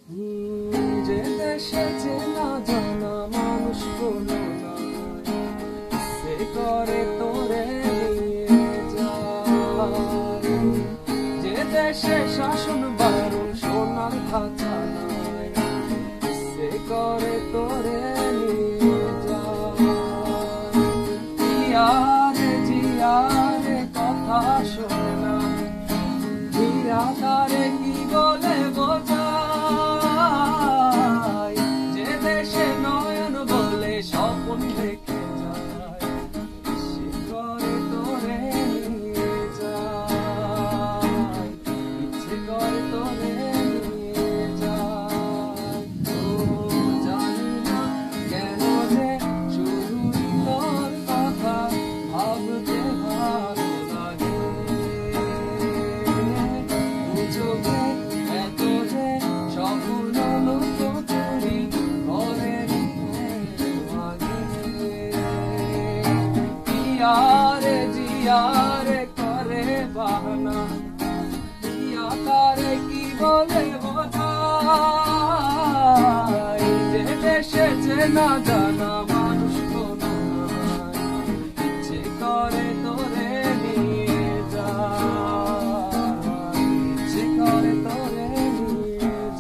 যে দেশে চেনা জানা মানুষ কোনো নাই, সে করে তোরে নিয়ে যায়। যে দেশে শাসন বারণ সোনার খাঁচা নাই, সে করে তোরে নিয়ে যায়। জিয়ারে জিয়ারে কথা শোনে না, জিয়া তারে কি বলে বোঝায়। যে দেশে নয়ন বলে স্বপ্ন দেখে যায়, সে করে তোরে নিয়ে যায়, ইচ্ছে করে তোরে নিয়ে যায়। ও জানি না কেন যে শুধুই তোর কথা ভাবতে ভালো লাগে। চোখে এত যে স্বপ্ন লুকোচুরি করে জিয়ারে জিয়ারে করে বাহানা, জিয়া তারে কি বলে বোঝায়। যে দেশে চেনা জানা